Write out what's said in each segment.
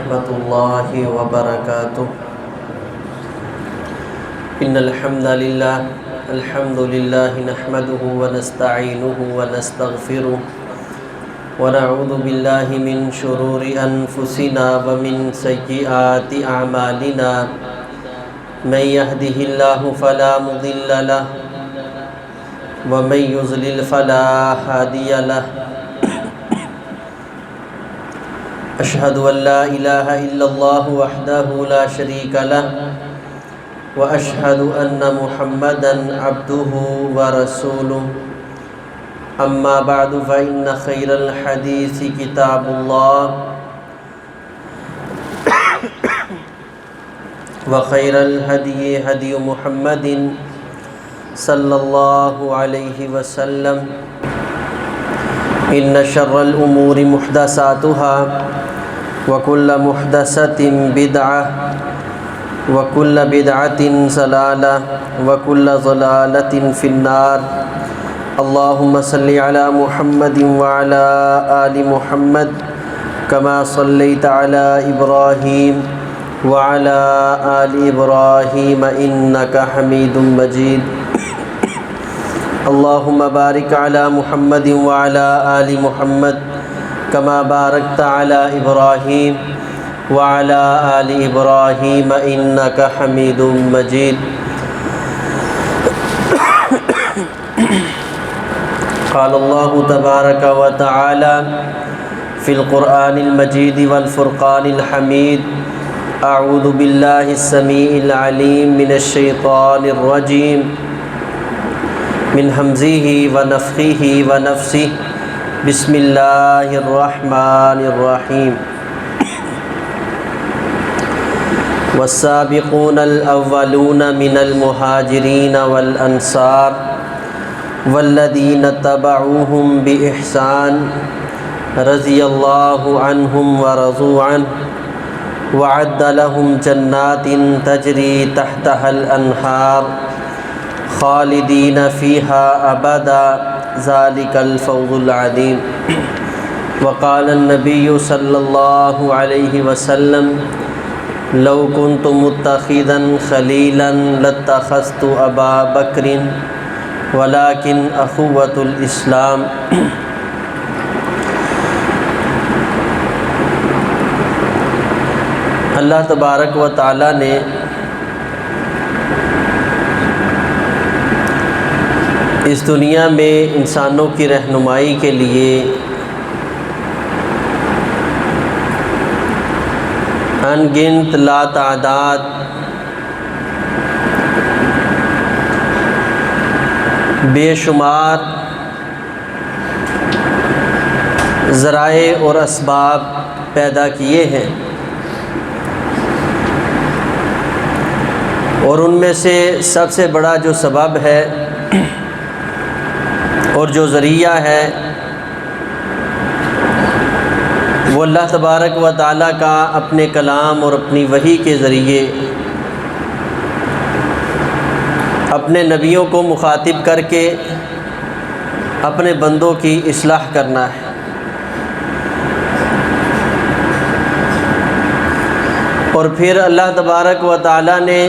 ورحمة الله وبركاته. إن الحمد لله نحمده ونستعينه ونستغفره ونعوذ بالله من شرور أنفسنا ومن سيئات أعمالنا. من يهده الله فلا مضل له ومن يضلل فلا هادي له. أشهد أن لا إله إلا الله وحده لا شريك له وأشهد أن محمدًا عبده ورسوله. أما بعد فإن خير الحديث كتاب الله وخير الهدي هدي محمد صلى الله عليه وسلم. إن شر الأمور محدثاتها وكل محدثة بدعة وكل بدعة ضلالة وكل ضلالة في النار. اللهم صل على محمد وعلى آل محمد كما صليت على إبراهيم وعلى آل إبراهيم إنك حميد مجيد. اللهم بارك على محمد وعلى آل محمد كما باركت على إبراهيم وعلى آل إبراهيم إنك حميد مجيد. قال الله تبارك وتعالى في القرآن المجيد والفرقان الحميد: أعوذ بالله السميع العليم من الشيطان الرجيم من همزه ونفخه ونفسه. بسم الله الرحمن الرحيم. والسابقون الأولون من المهاجرين والأنصار والذين اتبعوهم بإحسان رضي الله عنهم ورضوا عنه وأعد لهم جنات تجري تحتها الأنهار خالدين فيها أبدا ذلك الفوز العظيم. وقال النبي صلى الله عليه وسلم: لو كنت متخذا خليلا لاتخذت أبا بكر ولكن أخوة الإسلام. اللہ تبارک و تعالیٰ نے اس دنیا میں انسانوں کی رہنمائی کے لیے ان گنت لاتعداد بے شمار ذرائع اور اسباب پیدا کیے ہیں، اور ان میں سے سب سے بڑا جو سبب ہے اور جو ذریعہ ہے وہ اللہ تبارک و تعالیٰ کا اپنے کلام اور اپنی وحی کے ذریعے اپنے نبیوں کو مخاطب کر کے اپنے بندوں کی اصلاح کرنا ہے. اور پھر اللہ تبارک و تعالیٰ نے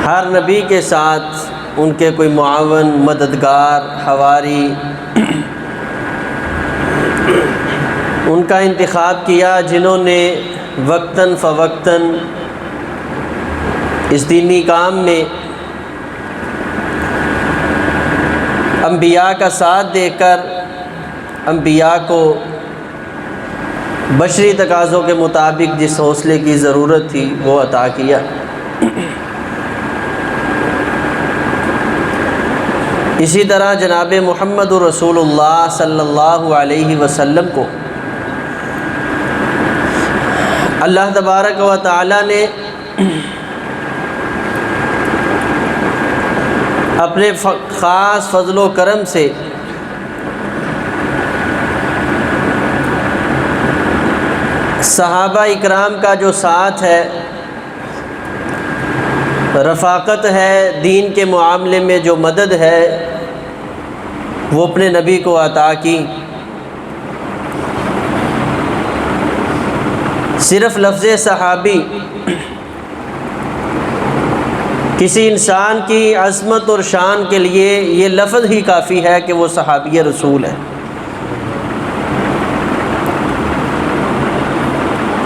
ہر نبی کے ساتھ ان کے کوئی معاون، مددگار، حواری ان کا انتخاب کیا، جنہوں نے وقتاً فوقتاً اس دینی کام میں انبیاء کا ساتھ دے کر انبیاء کو بشری تقاضوں کے مطابق جس حوصلے کی ضرورت تھی وہ عطا کیا. اسی طرح جناب محمد رسول اللہ صلی اللہ علیہ وسلم کو اللہ تبارک و تعالیٰ نے اپنے خاص فضل و کرم سے صحابہ اکرام کا جو ساتھ ہے، رفاقت ہے، دین کے معاملے میں جو مدد ہے وہ اپنے نبی کو عطا کی. صرف لفظ صحابی کسی انسان کی عظمت اور شان کے لیے یہ لفظ ہی کافی ہے کہ وہ صحابی رسول ہے۔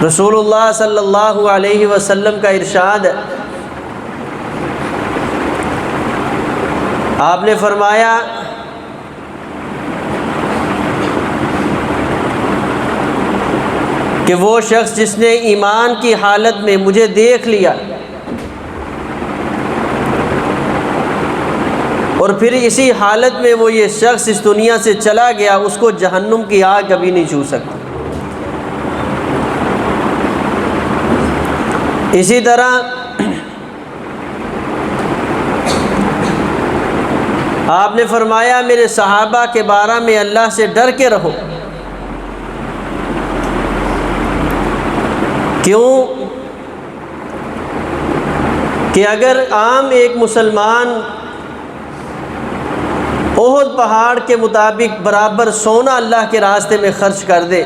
رسول اللہ صلی اللہ علیہ وسلم کا ارشاد ہے، آپ نے فرمایا کہ وہ شخص جس نے ایمان کی حالت میں مجھے دیکھ لیا اور پھر اسی حالت میں وہ یہ شخص اس دنیا سے چلا گیا، اس کو جہنم کی آگ کبھی نہیں چھو سکتی۔ اسی طرح آپ نے فرمایا میرے صحابہ کے بارے میں اللہ سے ڈر کے رہو۔ کیوں کہ اگر عام ایک مسلمان احد پہاڑ کے مطابق برابر سونا اللہ کے راستے میں خرچ کر دے،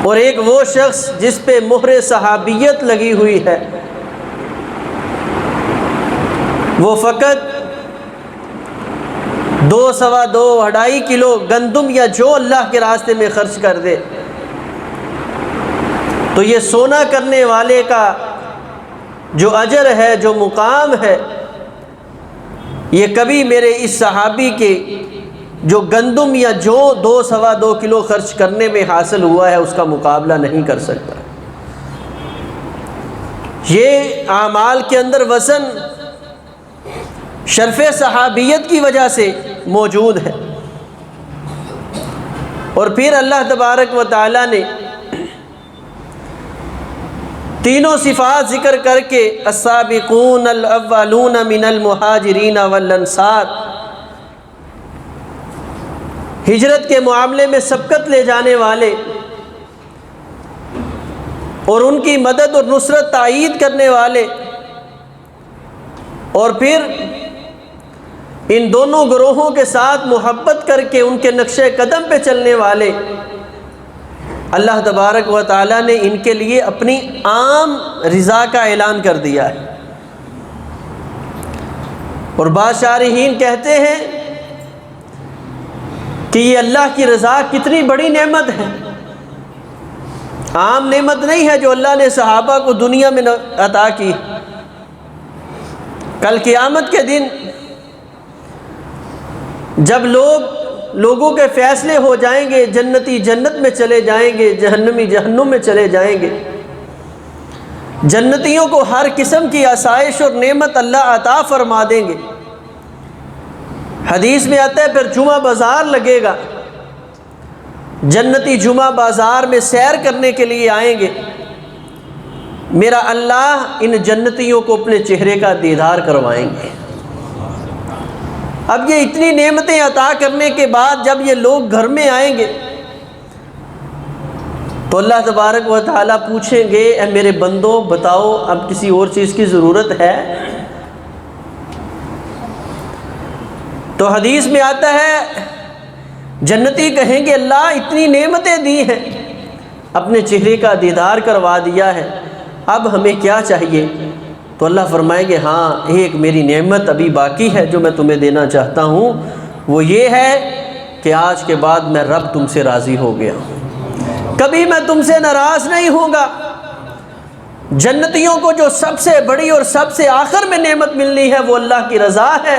اور ایک وہ شخص جس پہ مہر صحابیت لگی ہوئی ہے وہ فقط 2 سوا 2 2.5 کلو گندم یا جو اللہ کے راستے میں خرچ کر دے، تو یہ سونا کرنے والے کا جو اجر ہے، جو مقام ہے، یہ کبھی میرے اس صحابی کے جو گندم یا جو 2 سوا 2 کلو خرچ کرنے میں حاصل ہوا ہے اس کا مقابلہ نہیں کر سکتا۔ یہ اعمال کے اندر وزن شرف صحابیت کی وجہ سے موجود ہے۔ اور پھر اللہ تبارک و تعالی نے تینوں صفات ذکر کر کے السابقون الاولون من المہاجرین والانصار، ہجرت کے معاملے میں سبقت لے جانے والے اور ان کی مدد اور نصرت تائید کرنے والے، اور پھر ان دونوں گروہوں کے ساتھ محبت کر کے ان کے نقش قدم پہ چلنے والے، اللہ تبارک و تعالیٰ نے ان کے لیے اپنی عام رضا کا اعلان کر دیا ہے۔ اور بعض شارحین کہتے ہیں کہ یہ اللہ کی رضا کتنی بڑی نعمت ہے، عام نعمت نہیں ہے جو اللہ نے صحابہ کو دنیا میں عطا کی۔ کل قیامت کے دن جب لوگوں کے فیصلے ہو جائیں گے، جنتی جنت میں چلے جائیں گے، جہنمی جہنم میں چلے جائیں گے، جنتیوں کو ہر قسم کی آسائش اور نعمت اللہ عطا فرما دیں گے۔ حدیث میں آتا ہے پھر جمعہ بازار لگے گا، جنتی جمعہ بازار میں سیر کرنے کے لیے آئیں گے، میرا اللہ ان جنتیوں کو اپنے چہرے کا دیدار کروائیں گے۔ اب یہ اتنی نعمتیں عطا کرنے کے بعد جب یہ لوگ گھر میں آئیں گے تو اللہ تبارک و تعالیٰ پوچھیں گے اے میرے بندو بتاؤ اب کسی اور چیز کی ضرورت ہے؟ تو حدیث میں آتا ہے جنتی کہیں گے اللہ اتنی نعمتیں دی ہیں، اپنے چہرے کا دیدار کروا دیا ہے، اب ہمیں کیا چاہیے؟ تو اللہ فرمائیں گے ہاں ایک میری نعمت ابھی باقی ہے جو میں تمہیں دینا چاہتا ہوں، وہ یہ ہے کہ آج کے بعد میں رب تم سے راضی ہو گیا، کبھی میں تم سے ناراض نہیں ہوں گا۔ جنتیوں کو جو سب سے بڑی اور سب سے آخر میں نعمت ملنی ہے وہ اللہ کی رضا ہے،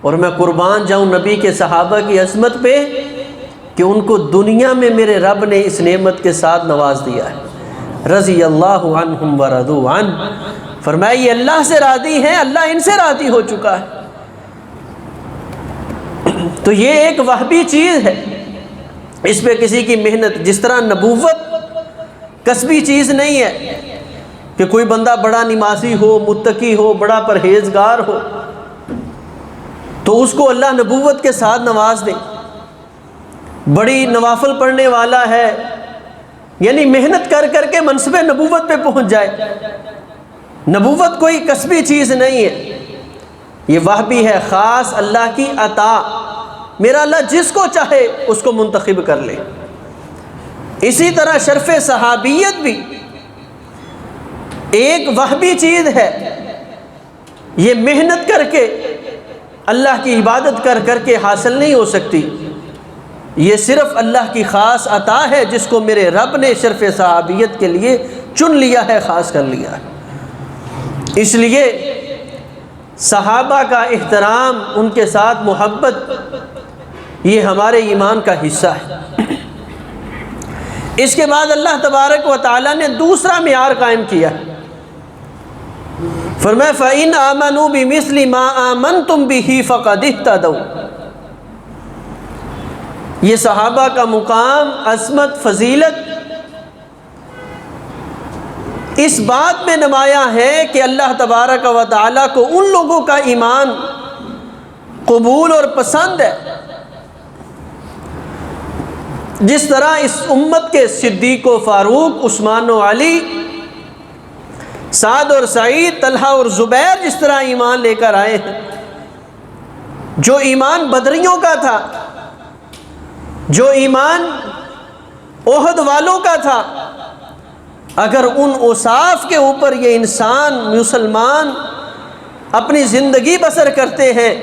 اور میں قربان جاؤں نبی کے صحابہ کی عظمت پہ کہ ان کو دنیا میں میرے رب نے اس نعمت کے ساتھ نواز دیا ہے۔ رضی اللہ عنہم ورضوا عنہ، فرمایا یہ اللہ سے راضی ہیں، اللہ ان سے راضی ہو چکا ہے۔ تو یہ ایک وہبی چیز ہے، اس پہ کسی کی محنت، جس طرح نبوت کسبی چیز نہیں ہے کہ کوئی بندہ بڑا نمازی ہو، متقی ہو، بڑا پرہیزگار ہو تو اس کو اللہ نبوت کے ساتھ نواز دے، بڑی نوافل پڑھنے والا ہے یعنی محنت کر کر کے منصب نبوت پہ پہنچ جائے۔ نبوت کوئی کسبی چیز نہیں ہے، یہ وہبی ہے، خاص اللہ کی عطا، میرا اللہ جس کو چاہے اس کو منتخب کر لے۔ اسی طرح شرف صحابیت بھی ایک وہبی چیز ہے، یہ محنت کر کے اللہ کی عبادت کر کر کے حاصل نہیں ہو سکتی، یہ صرف اللہ کی خاص عطا ہے جس کو میرے رب نے شرف صحابیت کے لیے چن لیا ہے، خاص کر لیا ہے۔ اس لیے صحابہ کا احترام، ان کے ساتھ محبت، یہ ہمارے ایمان کا حصہ ہے۔ اس کے بعد اللہ تبارک و تعالیٰ نے دوسرا معیار قائم کیا، فرمایا فَإِنْ آمَنُوا بِمِثْلِ مَا آمَنْتُمْ بِهِ فَقَدِ اهْتَدَوْا۔ یہ صحابہ کا مقام، عظمت، فضیلت اس بات میں نمایاں ہے کہ اللہ تبارک و تعالیٰ کو ان لوگوں کا ایمان قبول اور پسند ہے جس طرح اس امت کے صدیق و فاروق، عثمان و علی، سعد اور سعید، طلحہ اور زبیر جس طرح ایمان لے کر آئے ہیں۔ جو ایمان بدریوں کا تھا، جو ایمان احد والوں کا تھا، اگر ان اوصاف کے اوپر یہ انسان مسلمان اپنی زندگی بسر کرتے ہیں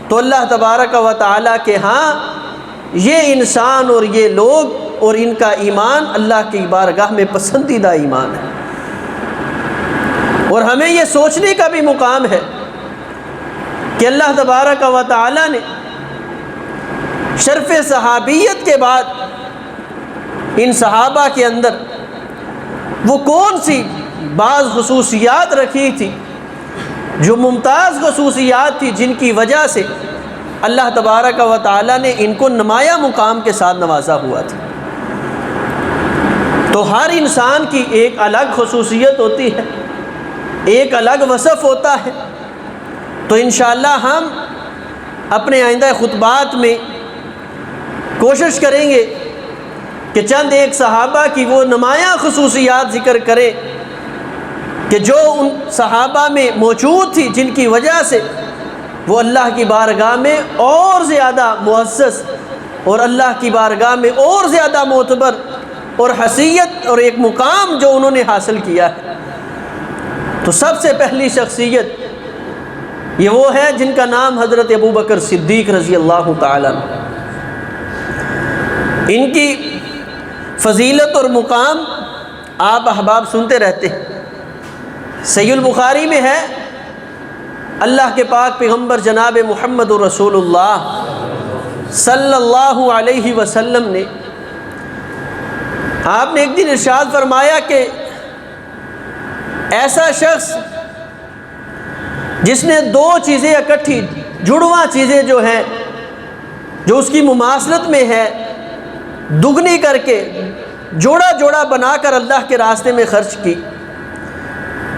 تو اللہ تبارک و تعالیٰ کے ہاں یہ انسان اور یہ لوگ اور ان کا ایمان اللہ کی بارگاہ میں پسندیدہ ایمان ہے۔ اور ہمیں یہ سوچنے کا بھی مقام ہے کہ اللہ تبارک و تعالیٰ نے شرف صحابیت کے بعد ان صحابہ کے اندر وہ کون سی بعض خصوصیات رکھی تھی جو ممتاز خصوصیات تھی جن کی وجہ سے اللہ تبارک و تعالیٰ نے ان کو نمایاں مقام کے ساتھ نوازا ہوا تھا۔ تو ہر انسان کی ایک الگ خصوصیت ہوتی ہے، ایک الگ وصف ہوتا ہے۔ تو انشاءاللہ ہم اپنے آئندہ خطبات میں کوشش کریں گے کہ چند ایک صحابہ کی وہ نمایاں خصوصیات ذکر کریں کہ جو ان صحابہ میں موجود تھی، جن کی وجہ سے وہ اللہ کی بارگاہ میں اور زیادہ معزز اور اللہ کی بارگاہ میں اور زیادہ معتبر اور حیثیت اور ایک مقام جو انہوں نے حاصل کیا ہے۔ تو سب سے پہلی شخصیت یہ وہ ہے جن کا نام حضرت ابوبکر صدیق رضی اللہ تعالیٰ عنہ۔ ان کی فضیلت اور مقام آپ احباب سنتے رہتے ہیں۔ صحیح البخاری میں ہے، اللہ کے پاک پیغمبر جناب محمد رسول اللہ صلی اللہ علیہ وسلم نے آپ نے ایک دن ارشاد فرمایا کہ ایسا شخص جس نے دو چیزیں اکٹھی، جڑواں چیزیں جو ہیں جو اس کی مماثلت میں ہے، دگنی کر کے جوڑا جوڑا بنا کر اللہ کے راستے میں خرچ کی،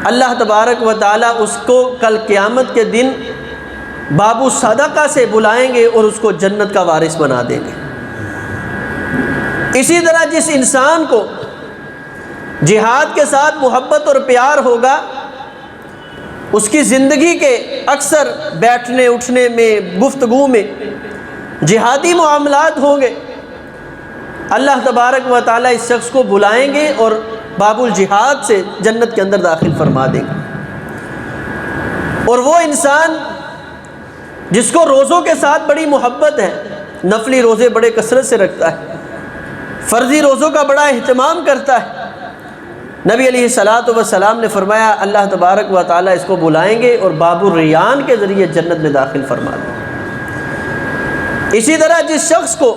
اللہ تبارک و تعالیٰ اس کو کل قیامت کے دن باب الصدقہ سے بلائیں گے اور اس کو جنت کا وارث بنا دیں گے۔ اسی طرح جس انسان کو جہاد کے ساتھ محبت اور پیار ہوگا، اس کی زندگی کے اکثر بیٹھنے اٹھنے میں، گفتگو میں جہادی معاملات ہوں گے، اللہ تبارک و تعالیٰ اس شخص کو بلائیں گے اور باب الجہاد سے جنت کے اندر داخل فرما دیں گے۔ اور وہ انسان جس کو روزوں کے ساتھ بڑی محبت ہے، نفلی روزے بڑے کثرت سے رکھتا ہے، فرضی روزوں کا بڑا اہتمام کرتا ہے، نبی علیہ الصلاۃ والسلام نے فرمایا اللہ تبارک و تعالیٰ اس کو بلائیں گے اور باب الریان کے ذریعے جنت میں داخل فرما دیں گے۔ اسی طرح جس شخص کو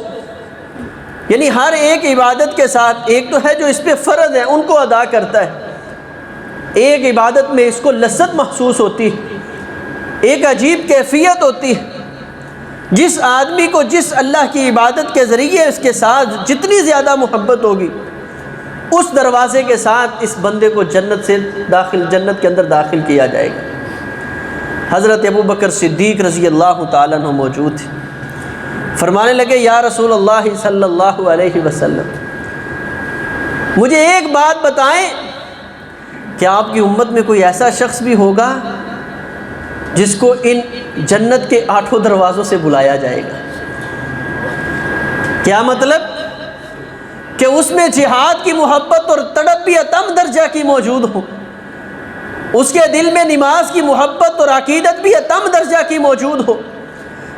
یعنی ہر ایک عبادت کے ساتھ، ایک تو ہے جو اس پہ فرض ہے ان کو ادا کرتا ہے، ایک عبادت میں اس کو لذت محسوس ہوتی ہے، ایک عجیب کیفیت ہوتی ہے۔ جس آدمی کو جس اللہ کی عبادت کے ذریعے اس کے ساتھ جتنی زیادہ محبت ہوگی، اس دروازے کے ساتھ اس بندے کو جنت کے اندر داخل کیا جائے گا۔ حضرت ابوبکر صدیق رضی اللہ تعالیٰ عنہ موجود تھے، فرمانے لگے یا رسول اللہ صلی اللہ علیہ وسلم، مجھے ایک بات بتائیں کہ آپ کی امت میں کوئی ایسا شخص بھی ہوگا جس کو ان جنت کے 8 دروازوں سے بلایا جائے گا؟ کیا مطلب کہ اس میں جہاد کی محبت اور تڑپ بھی اتم درجہ کی موجود ہو، اس کے دل میں نماز کی محبت اور عقیدت بھی اتم درجہ کی موجود ہو،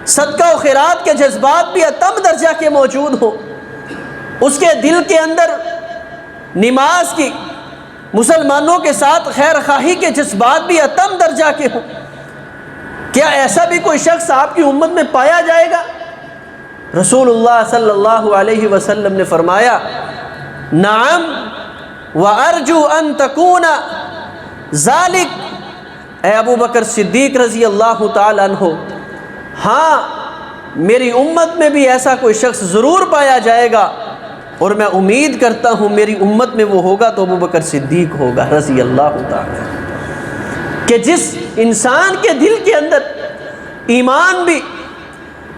صدقہ و خیرات کے جذبات بھی اتم درجہ کے موجود ہو، اس کے دل کے اندر نماز کی، مسلمانوں کے ساتھ خیر خواہی کے جذبات بھی اتم درجہ کے ہوں، کیا ایسا بھی کوئی شخص آپ کی امت میں پایا جائے گا؟ رسول اللہ صلی اللہ علیہ وسلم نے فرمایا نعم وارجو ان تکون ذالک، اے ابو بکر صدیق رضی اللہ تعالی عنہ، ہاں میری امت میں بھی ایسا کوئی شخص ضرور پایا جائے گا، اور میں امید کرتا ہوں میری امت میں وہ ہوگا تو ابو بکر صدیق ہوگا رضی اللہ تعالی، کہ جس انسان کے دل کے اندر ایمان بھی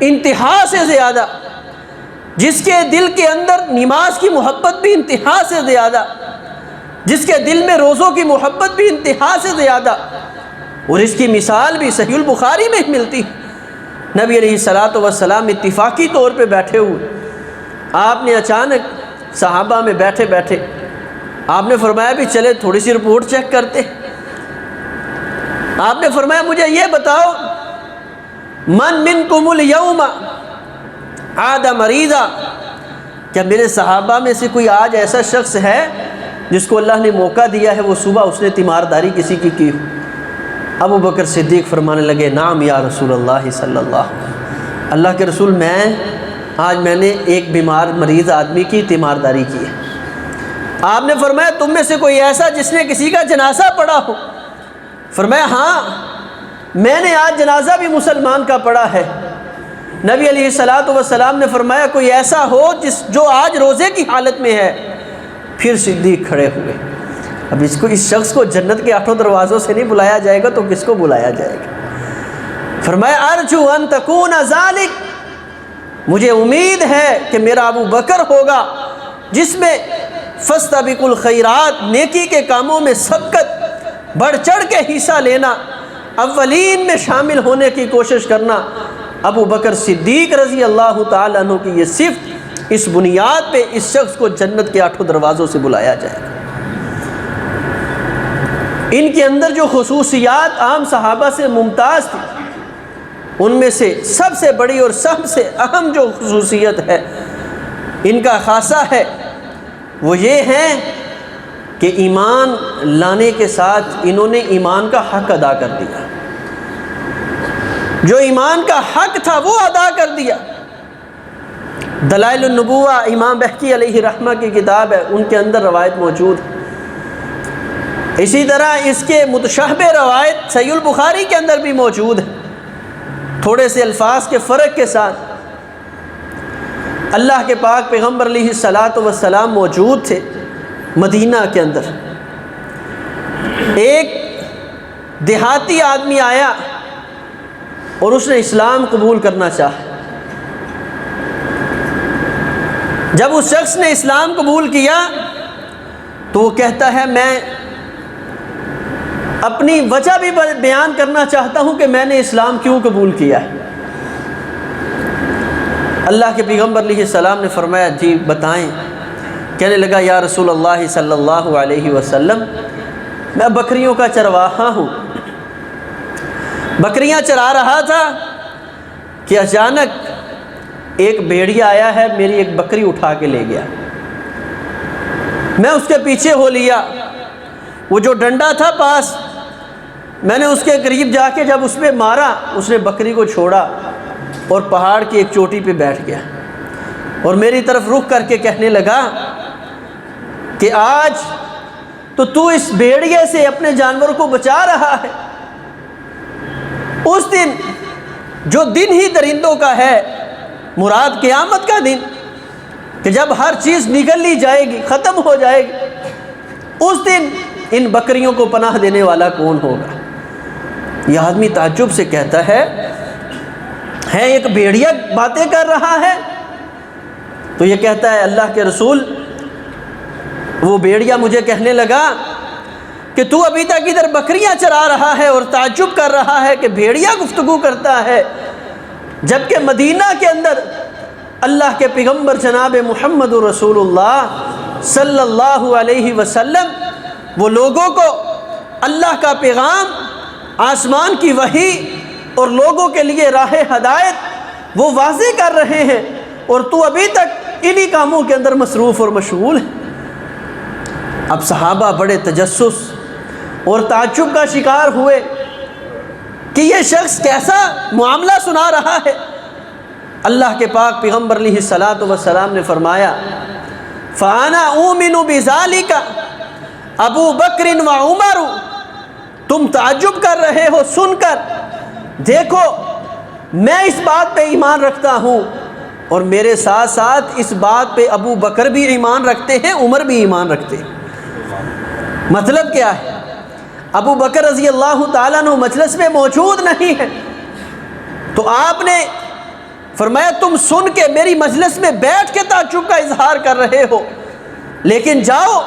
انتہا سے زیادہ، جس کے دل کے اندر نماز کی محبت بھی انتہا سے زیادہ، جس کے دل میں روزوں کی محبت بھی انتہا سے زیادہ، اور اس کی مثال بھی صحیح البخاری میں ملتی ہے۔ نبی علیہ الصلوۃ والسلام اتفاقی طور پہ بیٹھے ہوئے، آپ نے اچانک صحابہ میں بیٹھے بیٹھے آپ نے فرمایا بھی چلے تھوڑی سی رپورٹ چیک کرتے۔ آپ نے فرمایا مجھے یہ بتاؤ من منکم الیوم عاد مریضا، کیا میرے صحابہ میں سے کوئی آج ایسا شخص ہے جس کو اللہ نے موقع دیا ہے وہ صبح اس نے تیمارداری کسی کی ہو؟ ابو بکر صدیق فرمانے لگے نعم یا رسول اللہ صلی اللہ علیہ وسلم، اللہ کے رسول میں نے ایک بیمار مریض آدمی کی تیمارداری کی ہے۔ آپ نے فرمایا تم میں سے کوئی ایسا جس نے کسی کا جنازہ پڑھا ہو؟ فرمایا ہاں میں نے آج جنازہ بھی مسلمان کا پڑھا ہے۔ نبی علیہ الصلوۃ والسلام نے فرمایا کوئی ایسا ہو جو آج روزے کی حالت میں ہے؟ پھر صدیق کھڑے ہوئے۔ اب اس شخص کو جنت کے 8 دروازوں سے نہیں بلایا جائے گا تو کس کو بلایا جائے گا؟ فرمایا ارجو ان تکون ذالک، مجھے امید ہے کہ میرا ابو بکر ہوگا جس میں فاستبقوا الخیرات، نیکی کے کاموں میں سبقت، بڑھ چڑھ کے حصہ لینا، اولین میں شامل ہونے کی کوشش کرنا۔ ابو بکر صدیق رضی اللہ تعالیٰ عنہ کی یہ صفت، اس بنیاد پہ اس شخص کو جنت کے 8 دروازوں سے بلایا جائے گا۔ ان کے اندر جو خصوصیات عام صحابہ سے ممتاز تھی، ان میں سے سب سے بڑی اور سب سے اہم جو خصوصیت ہے ان کا خاصہ ہے وہ یہ ہے کہ ایمان لانے کے ساتھ انہوں نے ایمان کا حق ادا کر دیا، جو ایمان کا حق تھا وہ ادا کر دیا۔ دلائل النبوہ امام بہقی علیہ رحمہ کی کتاب ہے، ان کے اندر روایت موجود ہے۔ اسی طرح اس کے متشابہ روایت صحیح البخاری کے اندر بھی موجود ہے، تھوڑے سے الفاظ کے فرق کے ساتھ۔ اللہ کے پاک پیغمبر علیہ الصلوۃ والسلام موجود تھے مدینہ کے اندر، ایک دیہاتی آدمی آیا اور اس نے اسلام قبول کرنا چاہا۔ جب اس شخص نے اسلام قبول کیا تو وہ کہتا ہے میں اپنی وجہ بھی بیان کرنا چاہتا ہوں کہ میں نے اسلام کیوں قبول کیا ہے۔ اللہ کے پیغمبر علیہ السلام نے فرمایا جی بتائیں۔ کہنے لگا یا رسول اللہ صلی اللہ علیہ وسلم میں بکریوں کا چرواہا ہوں، بکریاں چرا رہا تھا کہ اچانک ایک بھیڑیا آیا ہے، میری ایک بکری اٹھا کے لے گیا، میں اس کے پیچھے ہو لیا، وہ جو ڈنڈا تھا پاس، میں نے اس کے قریب جا کے جب اس پہ مارا، اس نے بکری کو چھوڑا اور پہاڑ کی ایک چوٹی پہ بیٹھ گیا اور میری طرف رخ کر کے کہنے لگا کہ آج تو اس بھیڑیے سے اپنے جانور کو بچا رہا ہے، اس دن جو دن ہی درندوں کا ہے، مراد قیامت کا دن کہ جب ہر چیز نگل لی جائے گی، ختم ہو جائے گی، اس دن ان بکریوں کو پناہ دینے والا کون ہوگا؟ یہ آدمی تعجب سے کہتا ہے ایک بھیڑیا باتیں کر رہا ہے؟ تو یہ کہتا ہے اللہ کے رسول، وہ بھیڑیا مجھے کہنے لگا کہ تو ابھی تک ادھر بکریاں چرا رہا ہے اور تعجب کر رہا ہے کہ بھیڑیا گفتگو کرتا ہے، جبکہ مدینہ کے اندر اللہ کے پیغمبر جناب محمد رسول اللہ صلی اللہ علیہ وسلم وہ لوگوں کو اللہ کا پیغام، آسمان کی وحی اور لوگوں کے لیے راہ ہدایت وہ واضح کر رہے ہیں، اور تو ابھی تک انہی کاموں کے اندر مصروف اور مشغول ہے۔ اب صحابہ بڑے تجسس اور تعجب کا شکار ہوئے کہ یہ شخص کیسا معاملہ سنا رہا ہے۔ اللہ کے پاک پیغمبر علیہ الصلوۃ والسلام نے فرمایا فَأَنَا أُؤْمِنُ بِذَلِكَ ابو بکر و عمر، تم تعجب کر رہے ہو سن کر، دیکھو میں اس بات پہ ایمان رکھتا ہوں، اور میرے ساتھ ساتھ اس بات پہ ابو بکر بھی ایمان رکھتے ہیں، عمر بھی ایمان رکھتے ہیں۔ مطلب کیا ہے؟ ابو بکر رضی اللہ تعالیٰ عنہ مجلس میں موجود نہیں ہے، تو آپ نے فرمایا تم سن کے میری مجلس میں بیٹھ کے تعجب کا اظہار کر رہے ہو، لیکن جاؤ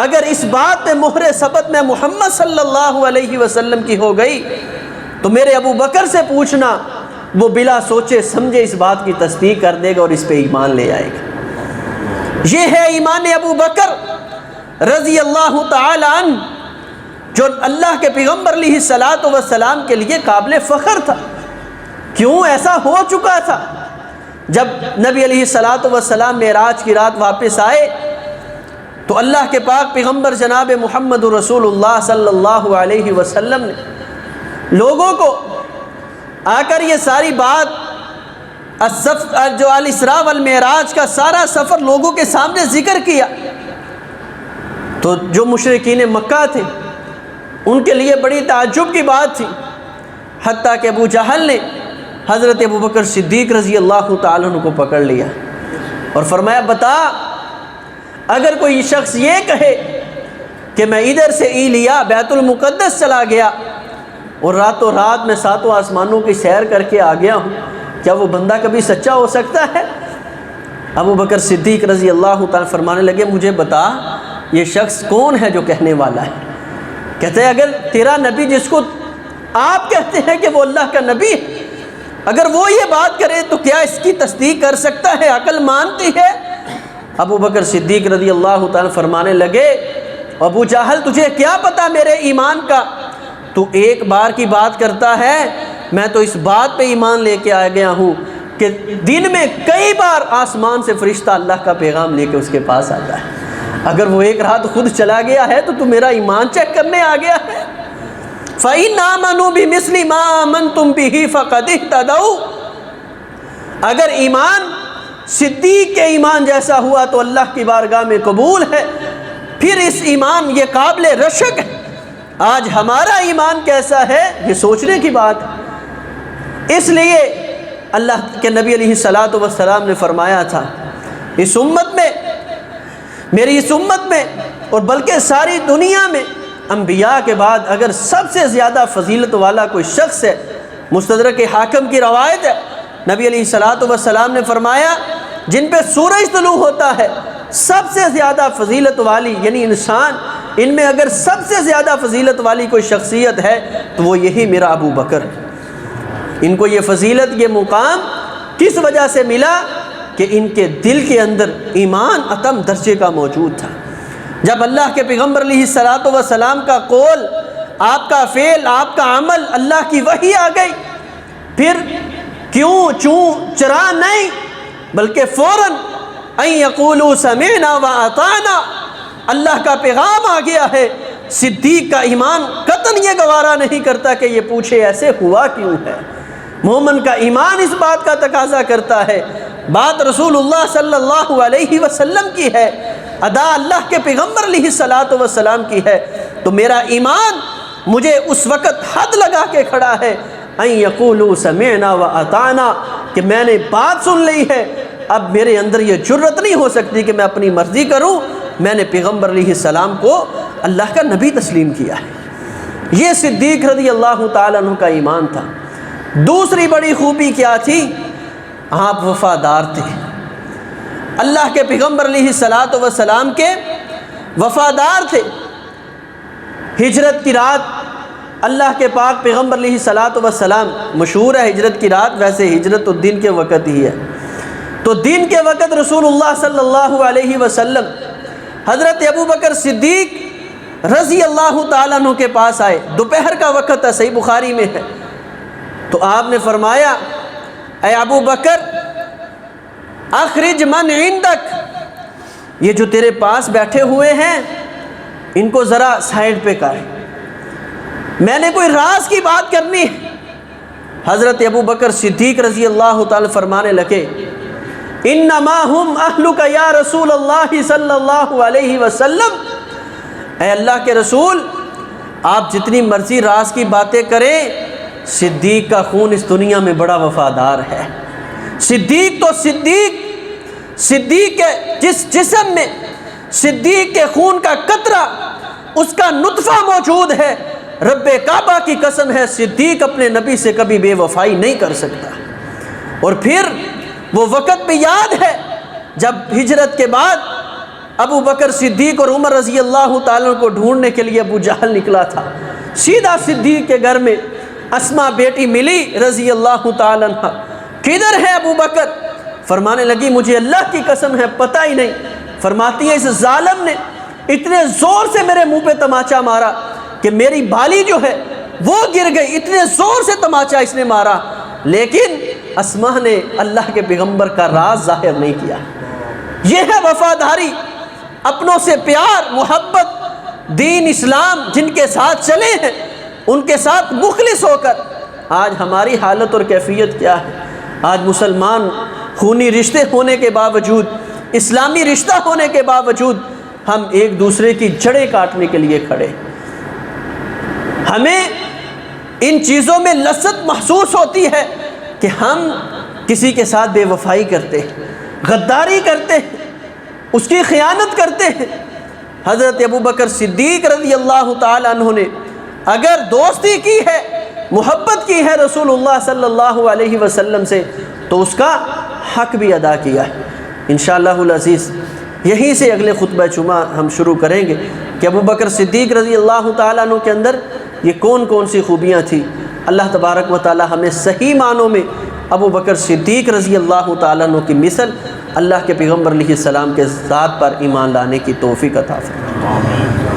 اگر اس بات پہ مہر ثبت میں محمد صلی اللہ علیہ وسلم کی ہو گئی تو میرے ابو بکر سے پوچھنا، وہ بلا سوچے سمجھے اس بات کی تصدیق کر دے گا اور اس پہ ایمان لے آئے گا۔ یہ ہے ایمان ابو بکر رضی اللہ تعالی عنہ، جو اللہ کے پیغمبر علیہ الصلوۃ والسلام کے لیے قابل فخر تھا۔ کیوں ایسا ہو چکا تھا؟ جب نبی علیہ الصلوۃ والسلام معراج کی رات واپس آئے تو اللہ کے پاک پیغمبر جناب محمد رسول اللہ صلی اللہ علیہ وسلم نے لوگوں کو آ کر یہ ساری بات جو الاسراء والمعراج کا سارا سفر لوگوں کے سامنے ذکر کیا، تو جو مشرکین مکہ تھے ان کے لیے بڑی تعجب کی بات تھی، حتیٰ کہ ابو جہل نے حضرت ابو بکر صدیق رضی اللہ تعالیٰ عنہ کو پکڑ لیا اور فرمایا بتا، اگر کوئی شخص یہ کہے کہ میں ادھر سے لیا بیت المقدس چلا گیا اور راتوں رات میں ساتوں آسمانوں کی سیر کر کے آ گیا ہوں، کیا وہ بندہ کبھی سچا ہو سکتا ہے؟ ابو بکر صدیق رضی اللہ تعالیٰ فرمانے لگے مجھے بتا یہ شخص کون ہے جو کہنے والا ہے؟ کہتے ہیں اگر تیرا نبی جس کو آپ کہتے ہیں کہ وہ اللہ کا نبی ہے، اگر وہ یہ بات کرے تو کیا اس کی تصدیق کر سکتا ہے؟ عقل مانتی ہے؟ ابو بکر صدیق رضی اللہ تعالیٰ فرمانے لگے ابو جہل تجھے کیا پتا میرے ایمان کا؟ تو ایک بار کی بات کرتا ہے، میں تو اس بات پہ ایمان لے کے آ گیا ہوں کہ دن میں کئی بار آسمان سے فرشتہ اللہ کا پیغام لے کے اس کے پاس آتا ہے۔ اگر وہ ایک رات خود چلا گیا ہے تو میرا ایمان چیک کرنے آ گیا ہے۔ فَإِنْ آمَنُوا بِمِثْلِ مَا آمَنْتُمْ بِهِ فَقَدِ اهْتَدَوْا، اگر ایمان صدیق کے ایمان جیسا ہوا تو اللہ کی بارگاہ میں قبول ہے، پھر اس ایمان یہ قابل رشک ہے۔ آج ہمارا ایمان کیسا ہے یہ سوچنے کی بات ہے۔ اس لیے اللہ کے نبی علیہ الصلوۃ والسلام نے فرمایا تھا اس امت میں، میری اس امت میں اور بلکہ ساری دنیا میں انبیاء کے بعد اگر سب سے زیادہ فضیلت والا کوئی شخص ہے، مستدرک حاکم کی روایت ہے، نبی علیہ الصلوۃ والسلام نے فرمایا جن پہ سورج طلوع ہوتا ہے سب سے زیادہ فضیلت والی، یعنی انسان ان میں اگر سب سے زیادہ فضیلت والی کوئی شخصیت ہے تو وہ یہی میرا ابو بکر ہے۔ ان کو یہ فضیلت یہ مقام کس وجہ سے ملا کہ ان کے دل کے اندر ایمان اتم درجے کا موجود تھا۔ جب اللہ کے پیغمبر علیہ الصلوۃ والسلام کا قول، آپ کا فعل، آپ کا عمل، اللہ کی وحی آ گئی، پھر کیوں چوں چرا نہیں بلکہ فوراً ان یقولوا سمعنا واطعنا، اللہ کا پیغام آ گیا ہے۔ صدیق کا ایمان قطعاً یہ گوارا نہیں کرتا کہ یہ پوچھے ایسے ہوا کیوں ہے۔ مومن کا ایمان اس بات کا تقاضا کرتا ہے، بات رسول اللہ صلی اللہ علیہ وسلم کی ہے، ادا اللہ کے پیغمبر علیہ الصلوۃ والسلام کی ہے، تو میرا ایمان مجھے اس وقت حد لگا کے کھڑا ہے ان یقولوا سمعنا واطعنا، کہ میں نے بات سن لی ہے، اب میرے اندر یہ جرت نہیں ہو سکتی کہ میں اپنی مرضی کروں، میں نے پیغمبر علیہ السلام کو اللہ کا نبی تسلیم کیا ہے۔ یہ صدیق رضی اللہ تعالیٰ عنہ کا ایمان تھا۔ دوسری بڑی خوبی کیا تھی؟ آپ وفادار تھے، اللہ کے پیغمبر علیہ الصلوۃ والسلام کے وفادار تھے۔ ہجرت کی رات اللہ کے پاک پیغمبر علیہ الصلوۃ والسلام، مشہور ہے ہجرت کی رات، ویسے ہجرت تو دن کے وقت ہی ہے، تو دن کے وقت رسول اللہ صلی اللہ علیہ وسلم حضرت ابو بکر صدیق رضی اللہ تعالیٰ عنہ کے پاس آئے. دوپہر کا وقت ہے، صحیح بخاری میں ہے. تو آپ نے فرمایا اے ابو بکر اخرج من عندک، یہ جو تیرے پاس بیٹھے ہوئے ہیں ان کو ذرا سائیڈ پہ کر، میں نے کوئی راز کی بات کرنی ہے. حضرت ابو بکر صدیق رضی اللہ تعالی فرمانے لگے انما ہم اہلک یا رسول اللہ صلی اللہ علیہ وسلم، اے اللہ کے رسول آپ جتنی مرضی راز کی باتیں کریں، صدیق کا خون اس دنیا میں بڑا وفادار ہے. صدیق تو صدیق کے جس جسم میں صدیق کے خون کا قطرہ، اس کا نطفہ موجود ہے، رب کعبہ کی قسم ہے صدیق اپنے نبی سے کبھی بے وفائی نہیں کر سکتا. اور پھر وہ وقت بھی یاد ہے جب ہجرت کے بعد ابو بکر صدیق اور عمر رضی اللہ تعالیٰ کو ڈھونڈنے کے لیے ابو جہل نکلا تھا. سیدھا صدیق کے گھر میں اسما بیٹی ملی رضی اللہ تعالیٰ عنہ. کدھر ہے ابو بکر؟ فرمانے لگی مجھے اللہ کی قسم ہے پتہ ہی نہیں. فرماتی ہے اس ظالم نے اتنے زور سے میرے منہ پہ تماچا مارا کہ میری بالی جو ہے وہ گر گئی، اتنے زور سے تماچا اس نے مارا، لیکن اسما نے اللہ کے پیغمبر کا راز ظاہر نہیں کیا. یہ ہے وفاداری، اپنوں سے پیار محبت، دین اسلام جن کے ساتھ چلے ہیں ان کے ساتھ مخلص ہو کر. آج ہماری حالت اور کیفیت کیا ہے؟ آج مسلمان خونی رشتے ہونے کے باوجود، اسلامی رشتہ ہونے کے باوجود ہم ایک دوسرے کی جڑیں کاٹنے کے لیے کھڑے. ہمیں ان چیزوں میں لذت محسوس ہوتی ہے کہ ہم کسی کے ساتھ بے وفائی کرتے ہیں، غداری کرتے ہیں، اس کی خیانت کرتے ہیں. حضرت ابو بکر صدیق رضی اللہ تعالیٰ عنہ نے اگر دوستی کی ہے، محبت کی ہے رسول اللہ صلی اللہ علیہ وسلم سے، تو اس کا حق بھی ادا کیا ہے. انشاءاللہ العزیز یہیں سے اگلے خطبہ جمعہ ہم شروع کریں گے کہ ابو بکر صدیق رضی اللہ تعالیٰ عنہ کے اندر یہ کون کون سی خوبیاں تھیں. اللہ تبارک و تعالی ہمیں صحیح معنوں میں ابو بکر صدیق رضی اللہ تعالیٰ عنہ کی مثل اللہ کے پیغمبر علیہ السلام کے ذات پر ایمان لانے کی توفیق عطا فرمائے.